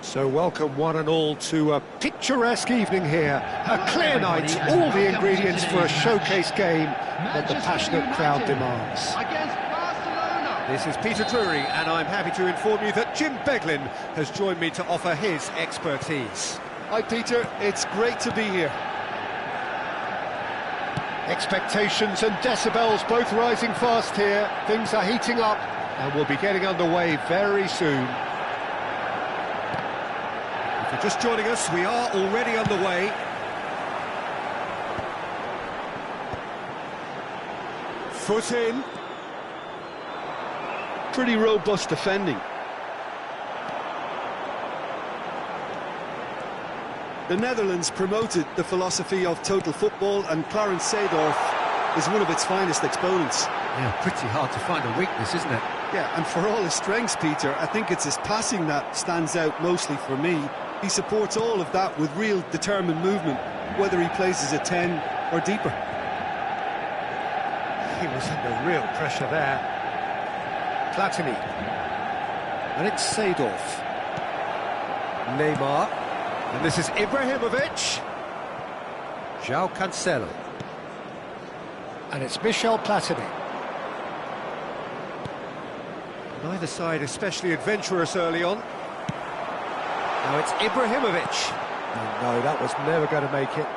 So welcome one and all to a picturesque evening here. A clear night, all the ingredients for a showcase game that the passionate crowd demands. This is Peter Drury, and I'm happy to inform you that Jim Beglin has joined me to offer his expertise. Hi Peter, it's great to be here. Expectations and decibels both rising fast here. Things are heating up and we'll be getting underway very soon. If you're just joining us, we are already underway. Foot in. Pretty robust defending. The Netherlands promoted the philosophy of total football, and Clarence Seedorf is one of its finest exponents. Yeah, pretty hard to find a weakness, isn't it? Yeah, and for all his strengths, Peter, I think it's his passing that stands out mostly for me. He supports all of that with real determined movement, whether he plays as a 10 or deeper. He was under real pressure there. Platini. And it's Seedorf. Neymar. And this is Ibrahimovic. João Cancelo. And it's Michel Platini. Neither side especially adventurous early on. Now it's Ibrahimovic. Oh, no, that was never going to make it.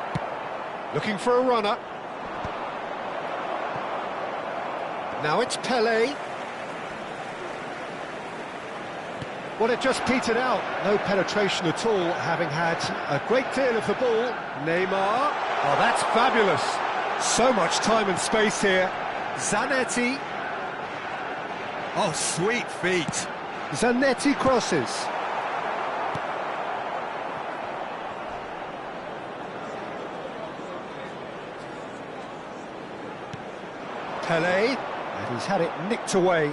Looking for a runner. Now it's Pelé. Well, it just petered out. No penetration at all, having had a great deal of the ball. Neymar. Oh, that's fabulous. So much time and space here. Zanetti. Oh, sweet feet. Zanetti crosses. Pelé. And he's had it nicked away.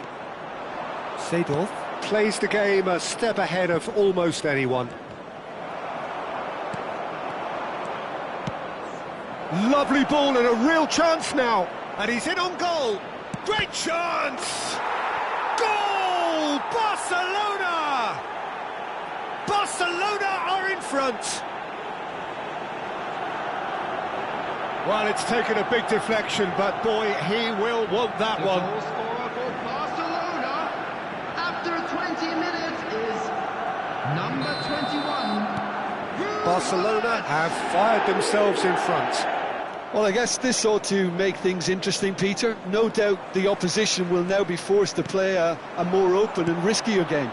Seedorf plays the game a step ahead of almost anyone. Lovely ball and a real chance now. And he's in on goal. Great chance! Goal! Barcelona! Barcelona are in front. Well, it's taken a big deflection, but boy, he will want that one. The goal scorer for Barcelona after 20 minutes is number 21. Barcelona have fired themselves in front. Well, I guess this ought to make things interesting, Peter. No doubt the opposition will now be forced to play a more open and riskier game.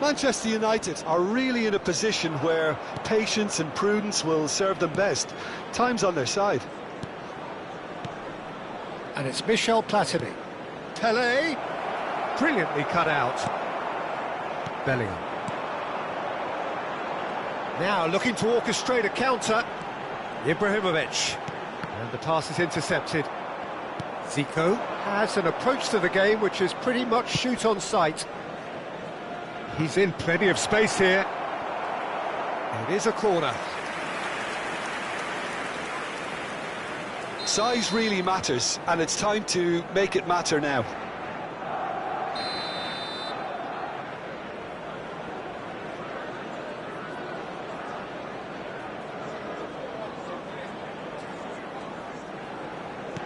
Manchester United are really in a position where patience and prudence will serve them best. Time's on their side. And it's Michel Platini. Pelé, brilliantly cut out. Bellingham. Now looking to orchestrate a counter. Ibrahimovic. And the pass is intercepted. Zico has an approach to the game which is pretty much shoot on sight. He's in plenty of space here. It is a corner. Size really matters, and it's time to make it matter now.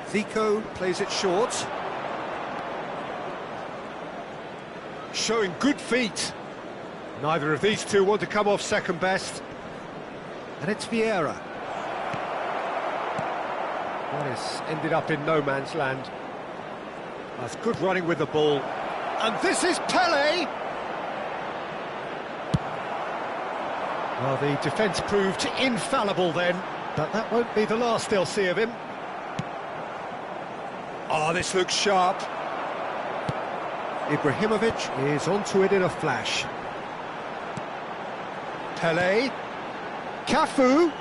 Zico plays it short. Showing good feet. Neither of these two want to come off second best. And it's Vieira. Well, it's ended up in no man's land. That's good running with the ball. And this is Pelé! Well, the defence proved infallible then, but that won't be the last they'll see of him. Oh, this looks sharp. Ibrahimovic is onto it in a flash. Pelé. Cafu.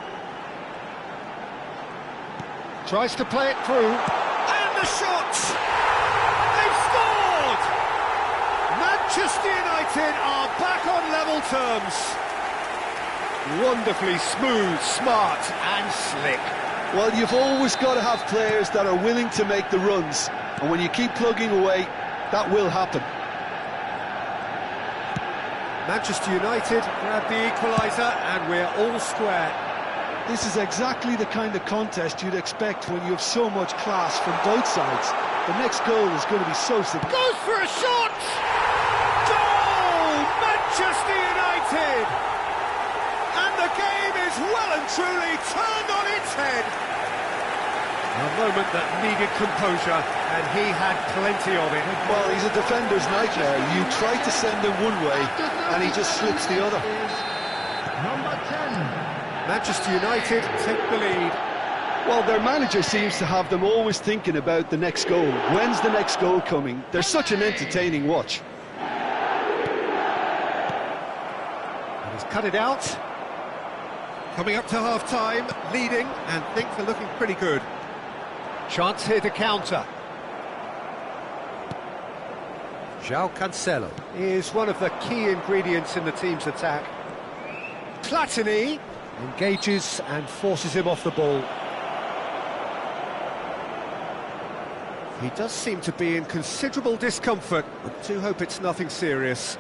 Tries to play it through. And the shot! They've scored! Manchester United are back on level terms. Wonderfully smooth, smart and slick. Well, you've always got to have players that are willing to make the runs, and when you keep plugging away, that will happen. Manchester United grab the equaliser and we're all square. This is exactly the kind of contest you'd expect when you have so much class from both sides. The next goal is going to be so significant. Goes for a shot! Goal! Manchester United! And the game is well and truly turned on its head. A moment that needed composure, and he had plenty of it. Well, he's a defender's nightmare. You try to send him one way, and he just slips the other. Number 10. Manchester United take the lead. Well, their manager seems to have them always thinking about the next goal. When's the next goal coming? They're such an entertaining watch. And he's cut it out. Coming up to half-time, leading, and things are looking pretty good. Chance here to counter. João Cancelo is one of the key ingredients in the team's attack. Platini engages and forces him off the ball. He does seem to be in considerable discomfort, but do hope it's nothing serious.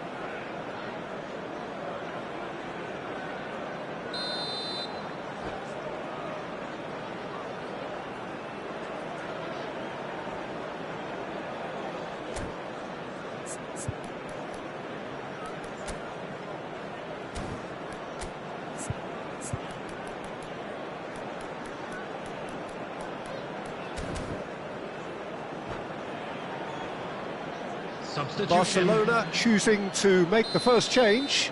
Barcelona choosing to make the first change.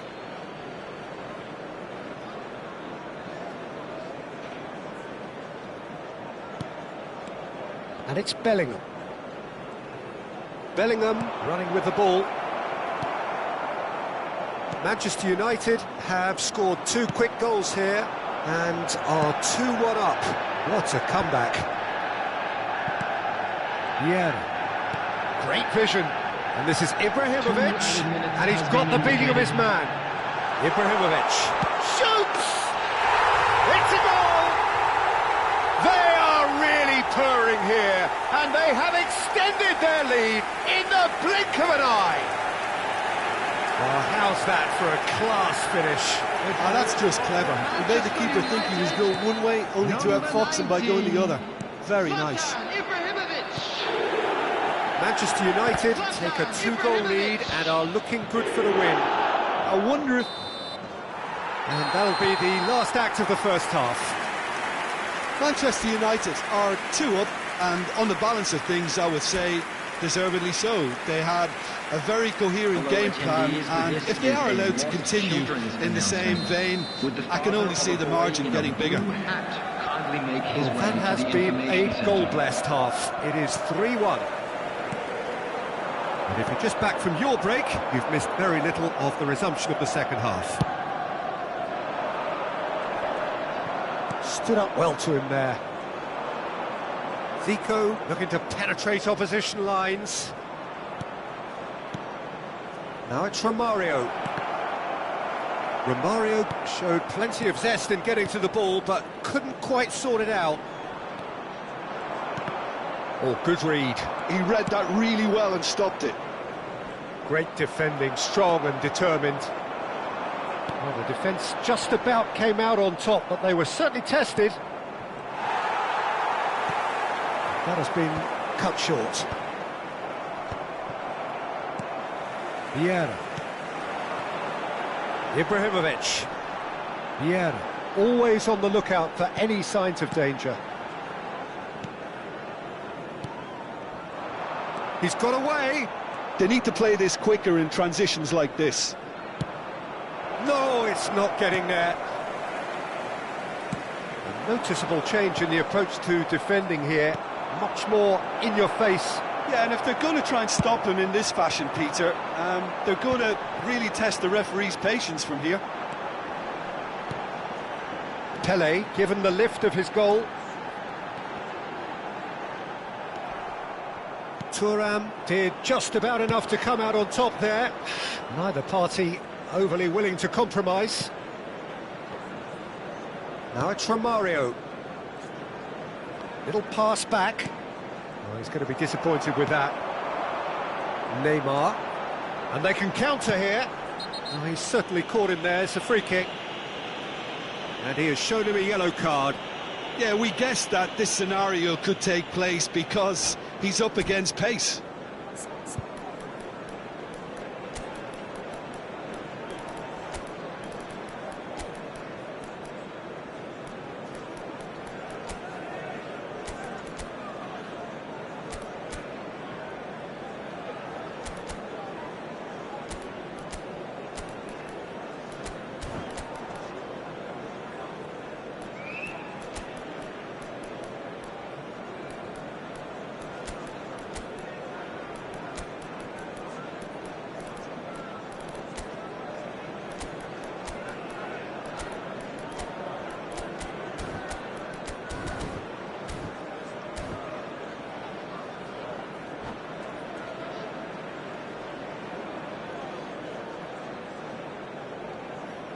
And it's Bellingham. Bellingham running with the ball. Manchester United have scored 2 quick goals here and are 2-1 up. What a comeback. Yeah. Great vision. And this is Ibrahimovic, and he's got the beating of his man. Ibrahimovic shoots! It's a goal! They are really purring here, and they have extended their lead in the blink of an eye. Oh, how's that for a class finish? Oh, that's just clever. It made the keeper think he was going one way, only to outfox him by going the other. Very nice. Manchester United take a 2-goal lead and are looking good for the win. I wonder if... And that'll be the last act of the first half. Manchester United are 2 up, and on the balance of things, I would say, deservedly so. They had a very coherent game plan, and if they are allowed to continue in the same vein, I can only see the margin getting bigger. That has been a goal-blessed half. It is 3-1. And if you're just back from your break, you've missed very little of the resumption of the second half. Stood up well to him there. Zico looking to penetrate opposition lines. Now it's Romario. Romario showed plenty of zest in getting to the ball, but couldn't quite sort it out. Oh, good read. He read that really well and stopped it. Great defending, strong and determined. Well, the defence just about came out on top, but they were certainly tested. That has been cut short. Vieira. Ibrahimovic. Vieira. Always on the lookout for any signs of danger. He's got away. They need to play this quicker in transitions like this. No, it's not getting there. A noticeable change in the approach to defending here. Much more in your face. Yeah, and if they're going to try and stop him in this fashion, Peter, they're going to really test the referee's patience from here. Pelé, given the lift of his goal. Thuram did just about enough to come out on top there. Neither party overly willing to compromise. Now it's Romario. Little pass back. Oh, he's going to be disappointed with that. Neymar. And they can counter here. Oh, he's certainly caught him there. It's a free kick. And he has shown him a yellow card. Yeah, we guessed that this scenario could take place because he's up against pace.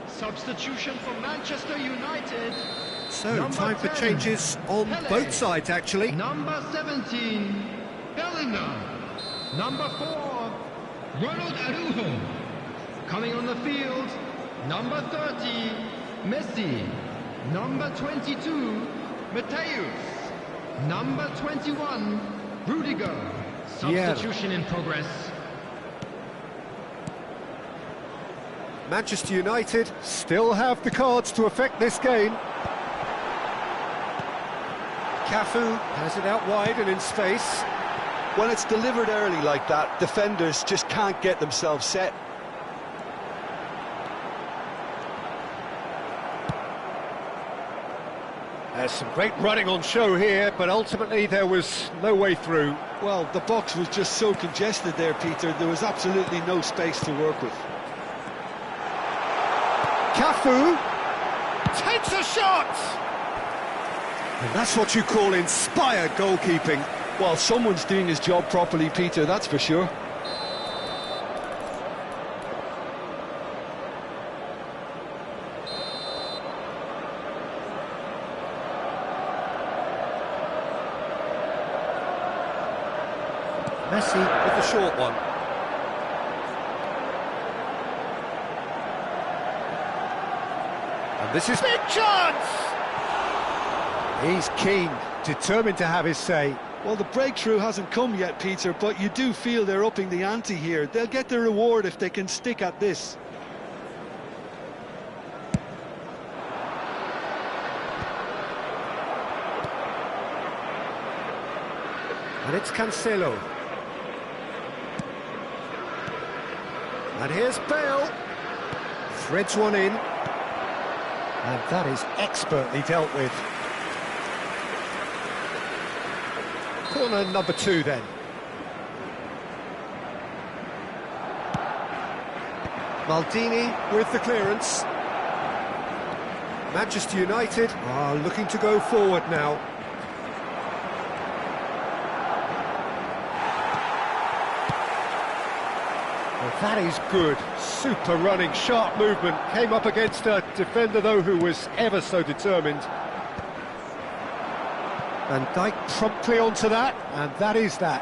Substitution for Manchester United. So, Number time for 10, changes on Pele. both sides, actually. Number 17, Bellingham. Number 4, Ronald Araujo. Coming on the field, number 30, Messi. Number 22, Mateus. Number 21, Rudiger. Substitution in progress. Manchester United still have the cards to affect this game. Cafu has it out wide and in space. When it's delivered early like that, defenders just can't get themselves set. There's some great running on show here, but ultimately there was no way through. Well, the box was just so congested there, Peter. There was absolutely no space to work with. Cafu takes a shot! And that's what you call inspired goalkeeping. Well, someone's doing his job properly, Peter, that's for sure. Messi with the short one. And this is big chance! He's keen, determined to have his say. Well, the breakthrough hasn't come yet, Peter, but you do feel they're upping the ante here. They'll get the reward if they can stick at this. And it's Cancelo. And here's Bale. Threads one in. And that is expertly dealt with. Corner number 2 then. Maldini with the clearance. Manchester United are looking to go forward now. Well, that is good. Super running, sharp movement. Came up against a defender, though, who was ever so determined. And Dijk promptly onto that, and that is that.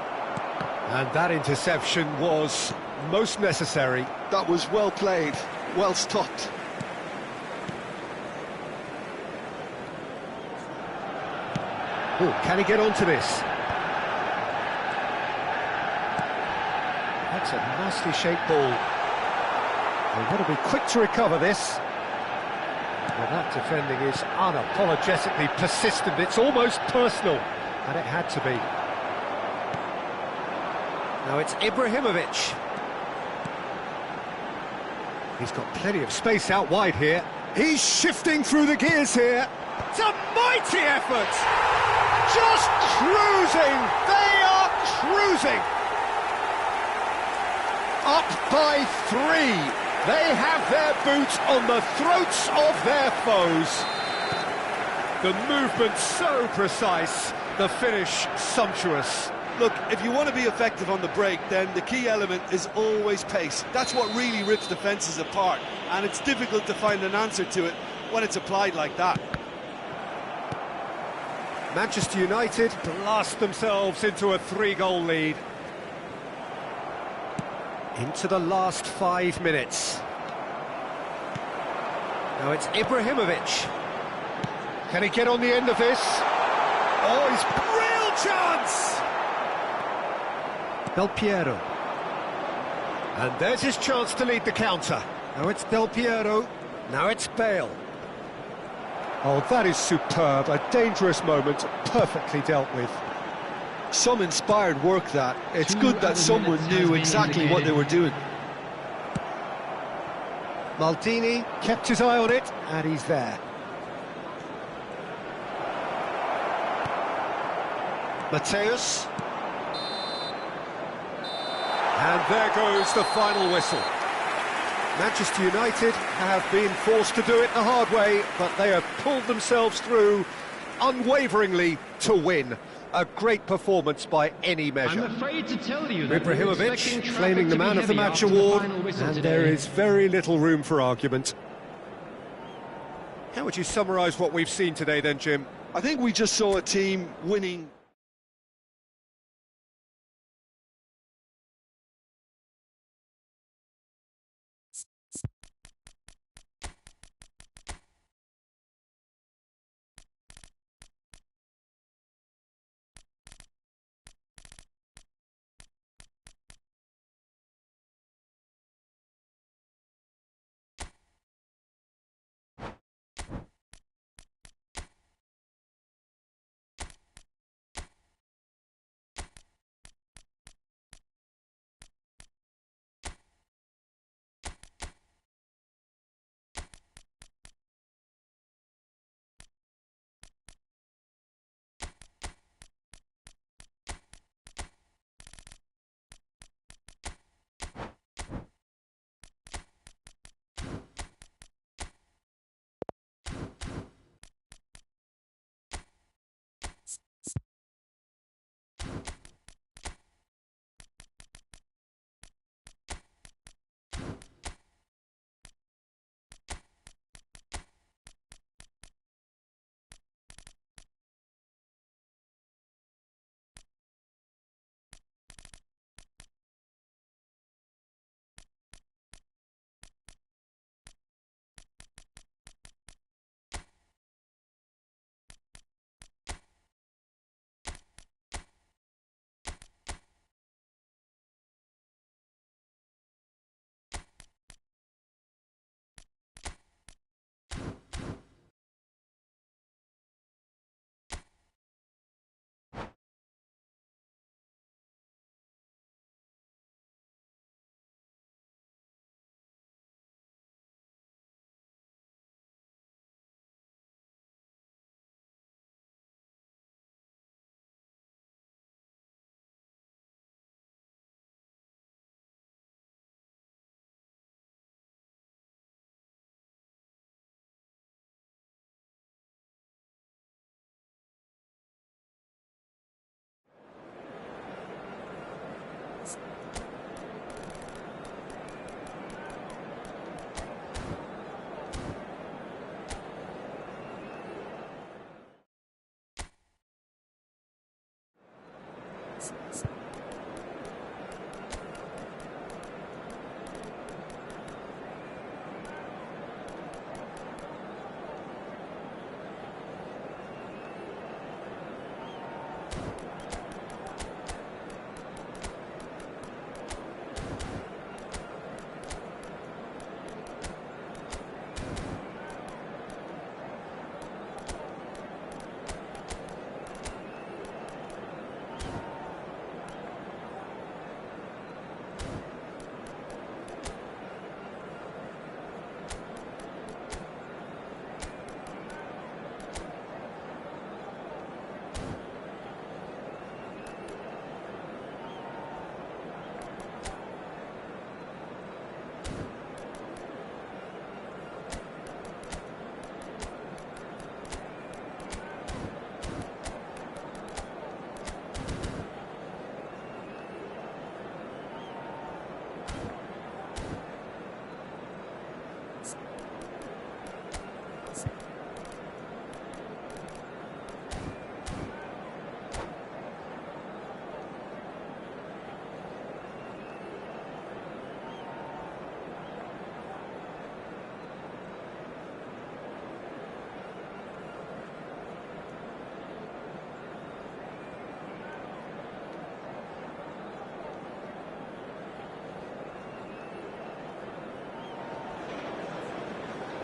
And that interception was most necessary. That was well played, well stopped. Oh, can he get onto this? That's a nicely shaped ball. They've got to be quick to recover this. Well, that defending is unapologetically persistent. It's almost personal, and it had to be. Now it's Ibrahimovic. He's got plenty of space out wide here. He's shifting through the gears here. It's a mighty effort! Just cruising! They are cruising! Up by 3. They have their boots on the throats of their foes. The movement so precise, the finish sumptuous. Look, if you want to be effective on the break, then the key element is always pace. That's what really rips defences apart, and it's difficult to find an answer to it when it's applied like that. Manchester United blast themselves into a 3-goal lead. Into the last 5 minutes. Now it's Ibrahimovic. Can he get on the end of this? Oh, he's real chance! Del Piero. And there's his chance to lead the counter. Now it's Del Piero. Now it's Bale. Oh, that is superb. A dangerous moment, perfectly dealt with. Some inspired work that. It's good that someone knew exactly what they were doing. Maldini kept his eye on it, and he's there. Mateus. And there goes the final whistle. Manchester United have been forced to do it the hard way, but they have pulled themselves through unwaveringly to win. A great performance by any measure. I'm afraid to tell you that Ibrahimovic claiming the Man of the Match award, and there is very little room for argument. How would you summarise what we've seen today then, Jim? I think we just saw a team winning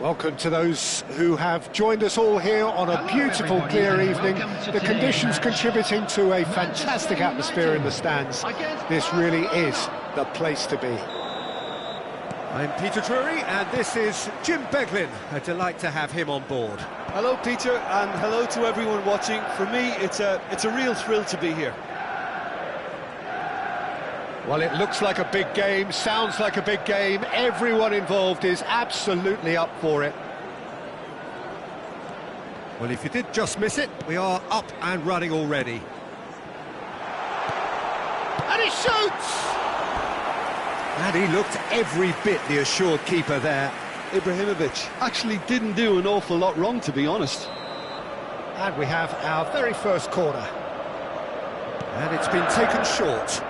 Welcome to those who have joined us all here on a beautiful, clear evening. The conditions contributing to a fantastic atmosphere in the stands. This really is the place to be. I'm Peter Drury, and this is Jim Beglin. A delight to have him on board. Hello, Peter, and hello to everyone watching. For me, it's a real thrill to be here. Well, it looks like a big game, sounds like a big game. Everyone involved is absolutely up for it. Well, if you did just miss it, we are up and running already. And he shoots! And he looked every bit the assured keeper there. Ibrahimovic actually didn't do an awful lot wrong, to be honest. And we have our very first corner. And it's been taken short.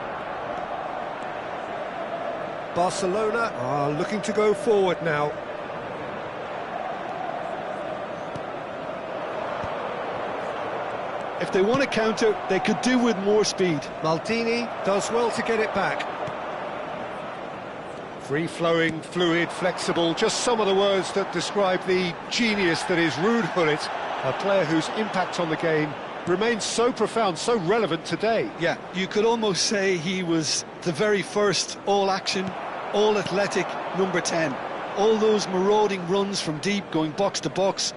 Barcelona are looking to go forward now. If they want to counter, they could do with more speed. Maldini does well to get it back. Free-flowing, fluid, flexible, just some of the words that describe the genius that is Ruud Gullit, a player whose impact on the game remains so profound, so relevant today. Yeah, you could almost say he was the very first all-action, all-athletic number 10. All those marauding runs from deep, going box to box,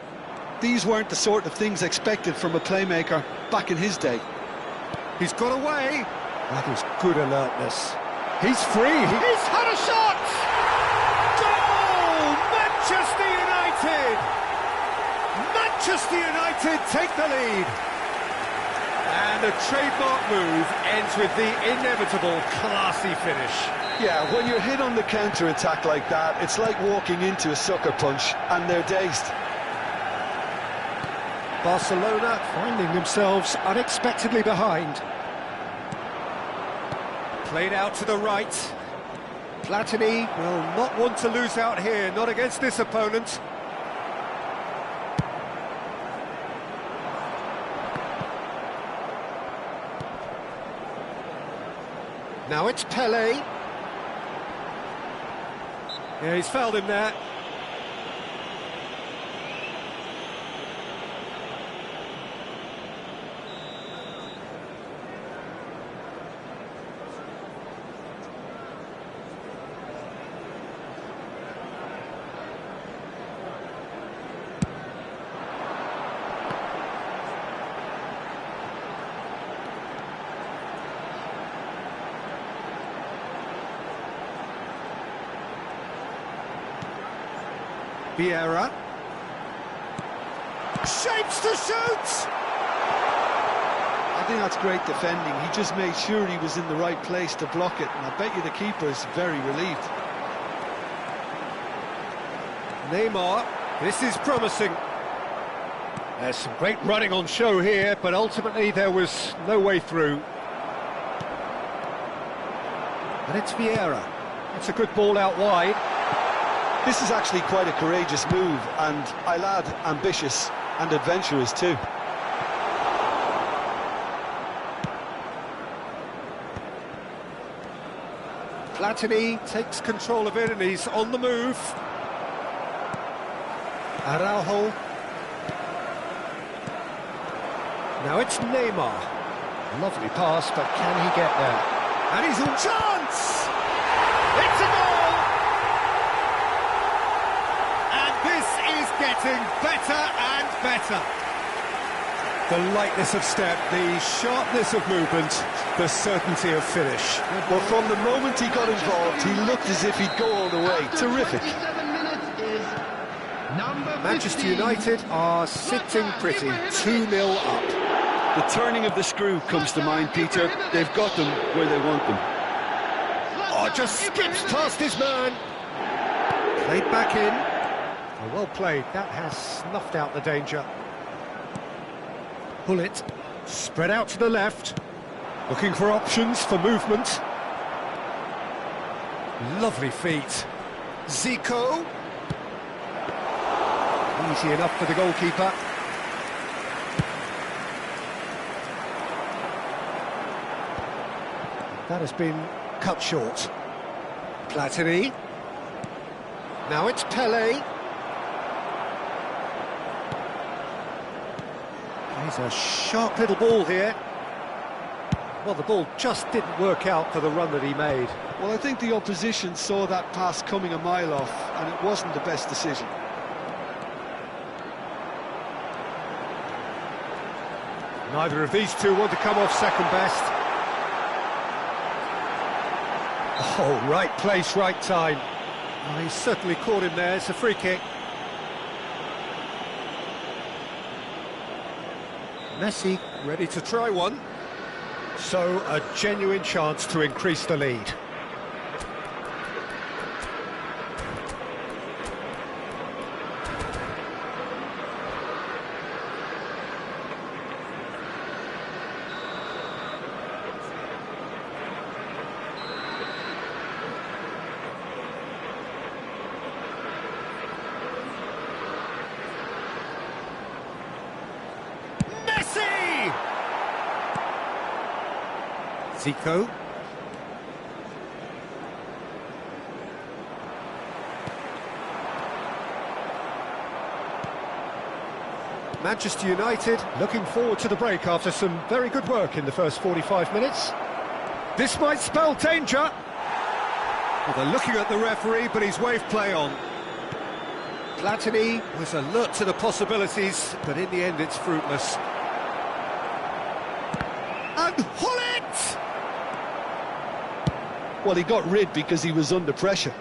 these weren't the sort of things expected from a playmaker back in his day. He's got away. That is good alertness. He's free. He's had a shot! Goal! Manchester United! Manchester United take the lead. And a trademark move ends with the inevitable classy finish. Yeah, when you're hit on the counter-attack like that, it's like walking into a sucker punch, and they're dazed. Barcelona finding themselves unexpectedly behind. Played out to the right. Platini will not want to lose out here, not against this opponent. Now it's Pelé. Yeah, he's fouled him there. Vieira. Shapes to shoot! I think that's great defending. He just made sure he was in the right place to block it, and I bet you the keeper's very relieved. Neymar, this is promising. There's some great running on show here, but ultimately there was no way through. And it's Vieira. It's a good ball out wide. This is actually quite a courageous move, and I'll add ambitious and adventurous too. Platini takes control of it and he's on the move. Araujo. Now it's Neymar. Lovely pass, but can he get there? And he's on chance! It's a goal! Getting better and better. The lightness of step, the sharpness of movement, the certainty of finish. Well, from the moment he got involved, he looked as if he'd go all the way. Terrific. Manchester United are sitting pretty, 2-0 up. The turning of the screw comes to mind, Peter. They've got them where they want them. Oh, just skips past his man. Played back in. Well played, that has snuffed out the danger. Gullit, spread out to the left, looking for options for movement. Lovely feet. Zico. Easy enough for the goalkeeper. That has been cut short. Platini. Now it's Pelé. He's a sharp little ball here. Well, the ball just didn't work out for the run that he made. Well, I think the opposition saw that pass coming a mile off, and it wasn't the best decision. Neither of these two want to come off second best. Oh, right place, right time. Oh, he's certainly caught him there. It's a free kick. Messi ready to try one. So, a genuine chance to increase the lead. Zico. Manchester United looking forward to the break after some very good work in the first 45 minutes. This might spell danger. Well, they're looking at the referee, but he's waved play on. Platini was alert to the possibilities, but in the end it's fruitless. And Hullet! Well, he got rid because he was under pressure.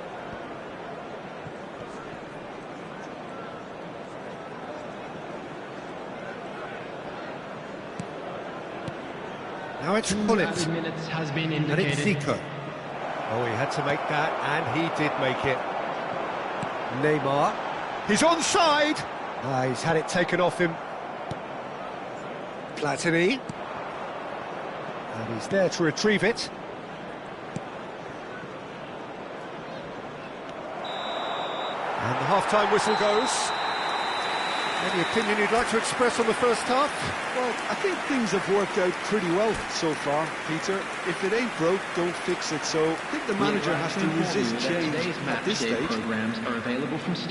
Now it's Hullet. Minutes has been And it's indicated. Zico. Oh, he had to make that, and he did make it. Neymar. He's onside! He's had it taken off him. Platini. And he's there to retrieve it. And the half-time whistle goes. Any opinion you'd like to express on the first half? Well, I think things have worked out pretty well so far, Peter. If it ain't broke, don't fix it. So I think the manager has to resist change at this stage.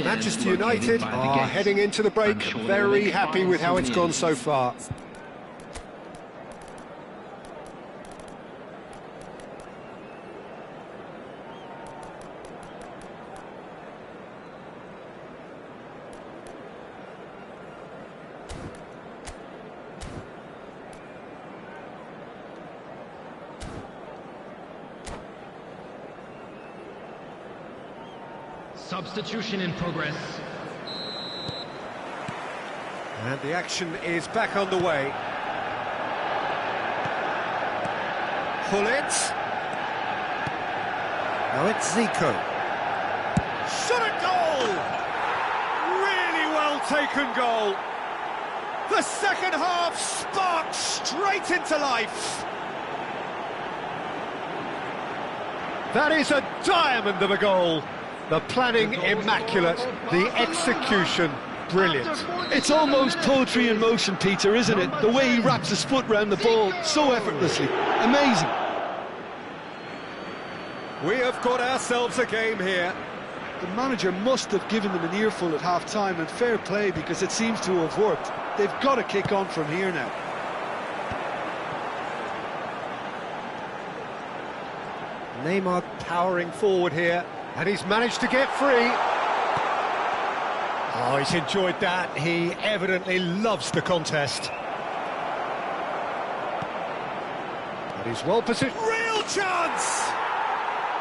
Manchester United are heading into the break very happy with how it's gone so far. Substitution in progress. And the action is back underway. Hullet. Now it's Zico. Shot at goal! Really well taken goal. The second half sparks straight into life. That is a diamond of a goal. The planning immaculate, the execution brilliant. It's almost poetry in motion, Peter, isn't it? The way he wraps his foot round the ball so effortlessly. Amazing. We have got ourselves a game here. The manager must have given them an earful at half-time, and fair play because it seems to have worked. They've got to kick on from here now. Neymar powering forward here, and he's managed to get free. Oh, he's enjoyed that. He evidently loves the contest. But he's well positioned. Real chance!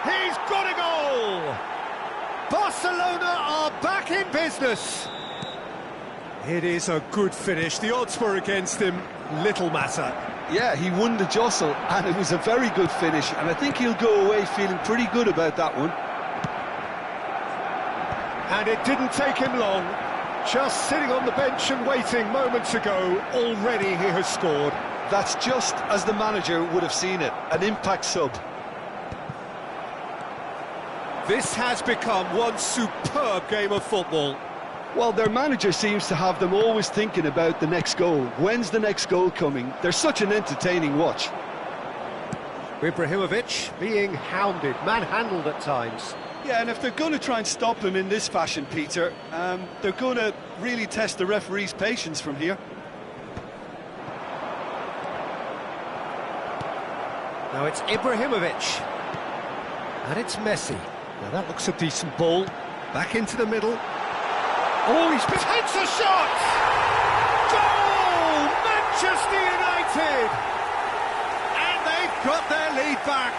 He's got a goal! Barcelona are back in business. It is a good finish. The odds were against him. Little matter. Yeah, he won the jostle, and it was a very good finish, and I think he'll go away feeling pretty good about that one. And it didn't take him long. Just sitting on the bench and waiting moments ago, already he has scored. That's just as the manager would have seen it, an impact sub. This has become one superb game of football. Well, their manager seems to have them always thinking about the next goal. When's the next goal coming? They're such an entertaining watch. Ibrahimovic being hounded, manhandled at times. Yeah, and if they're going to try and stop him in this fashion, Peter, they're going to really test the referee's patience from here. Now it's Ibrahimovic. And it's Messi. Now that looks a decent ball. Back into the middle. Oh, he's hits a shot! Goal! Manchester United! And they've got their lead back.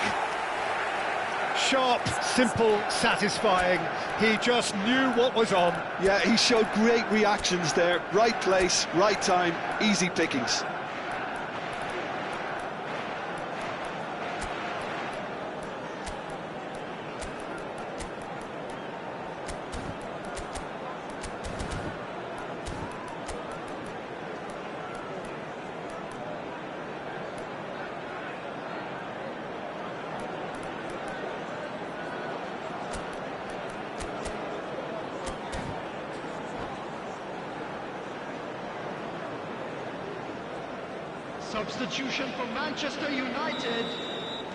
Sharp, simple, satisfying. He just knew what was on. Yeah, he showed great reactions there. Right place, right time, easy pickings. Substitution for Manchester United.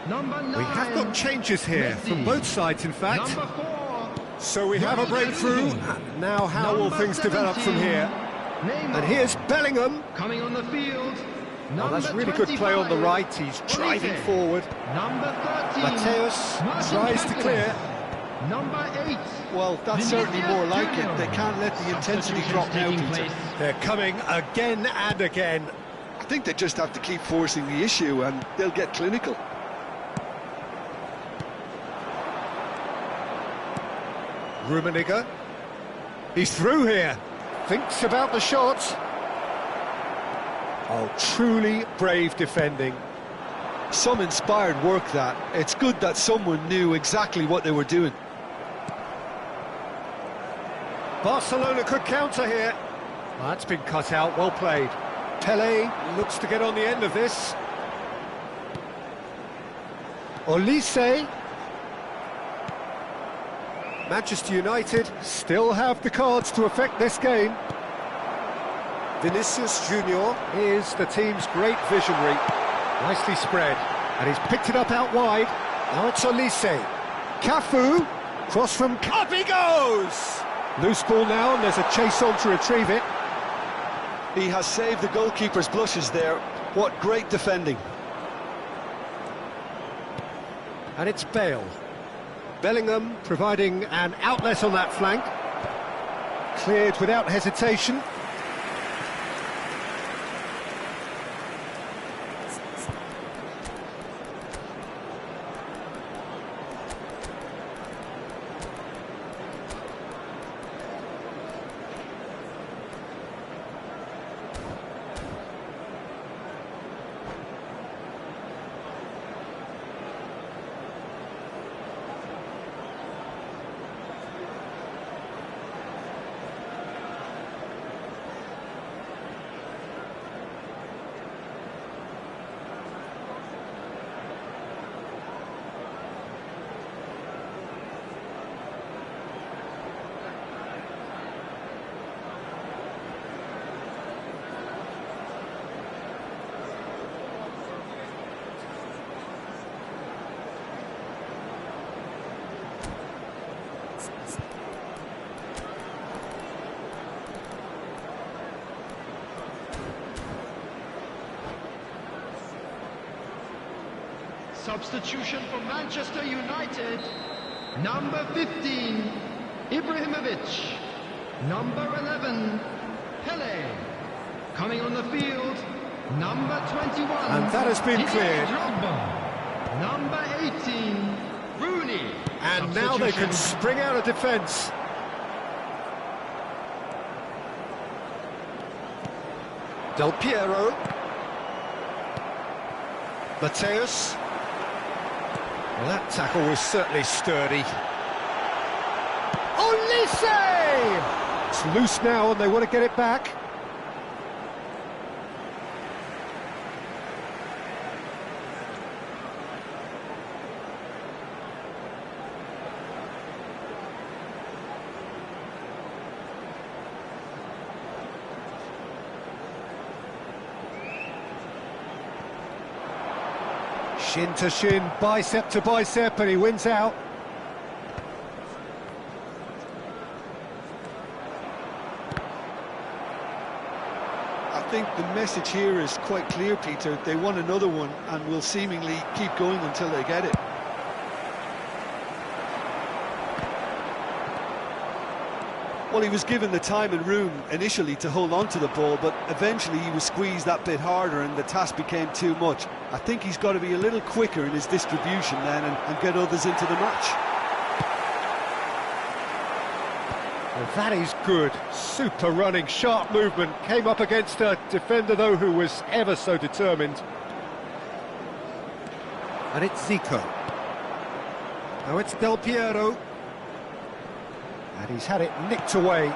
Number 9. We have got changes here Messi. from both sides, in fact. Number 4. So we have a breakthrough. Now how will Number things develop from 17. here? Neymar. And here's Bellingham. Coming on the field. Oh, that's really good play on the right. He's driving forward. Number 13. Mateus Martin tries to Campbell. clear. Number 8. Well, that's certainly more like it. They can't let the intensity drop now, Peter. They're coming again and again. I think they just have to keep forcing the issue and they'll get clinical. Rummenigge. He's through here. Thinks about the shot. Oh, truly brave defending. Some inspired work that. It's good that someone knew exactly what they were doing. Barcelona could counter here. Well, that's been cut out, well played. Pele looks to get on the end of this. Olise. Manchester United still have the cards to affect this game. Vinicius Junior is the team's great visionary. Nicely spread, and he's picked it up out wide. Now it's Olise. Cafu, cross from... Up he goes! Loose ball now, and there's a chase on to retrieve it. He has saved the goalkeeper's blushes there. What great defending. And it's Bale. Bellingham providing an outlet on that flank. Cleared without hesitation. Substitution for Manchester United. Number 15, Ibrahimovic. Number 11, Pele. Coming on the field, number 21. And that has been cleared. Drogba. Number 18, Rooney. And now they can spring out of defence. Del Piero. Mateus. Well, that tackle was certainly sturdy. Olise! It's loose now and they want to get it back. Shin to shin, bicep to bicep, and he wins out. think the message here is quite clear, Peter. They want another one and will seemingly keep going until they get it. Well, he was given the time and room initially to hold on to the ball, but eventually he was squeezed that bit harder and the task became too much. I think he's got to be a little quicker in his distribution then and get others into the match. Well, that is good. Super running, sharp movement. Came up against a defender, though, who was ever so determined. And it's Zico. Now it's Del Piero. And he's had it nicked away.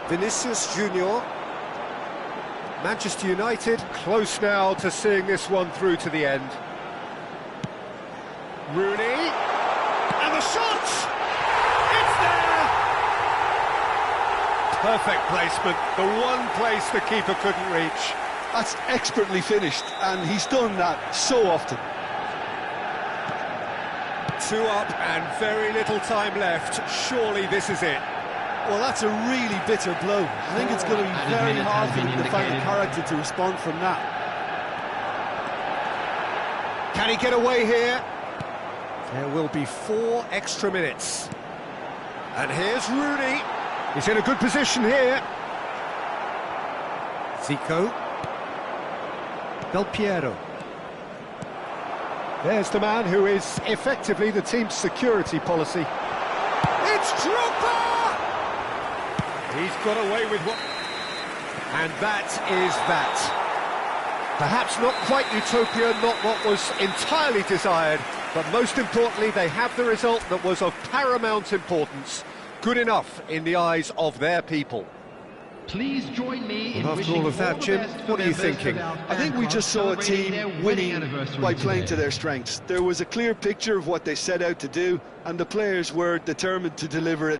Vinicius Junior. Manchester United close now to seeing this one through to the end. Rooney. And the shot! It's there! Perfect placement. The one place the keeper couldn't reach. That's expertly finished, and he's done that so often. 2 up and very little time left. Surely this is it. Well, that's a really bitter blow. I think it's going to be very hard for him to find the character to respond from that. Can he get away here? There will be 4 extra minutes. And here's Rooney. He's in a good position here. Zico. Del Piero. There's the man who is effectively the team's security policy. It's Drogba! He's got away with what... And that is that. Perhaps not quite utopia, not what was entirely desired, but most importantly, they have the result that was of paramount importance. Good enough in the eyes of their people. Please join me in after all of that, Jim, what are you thinking? I think we just saw a team winning by playing to their strengths. There was a clear picture of what they set out to do, and the players were determined to deliver it.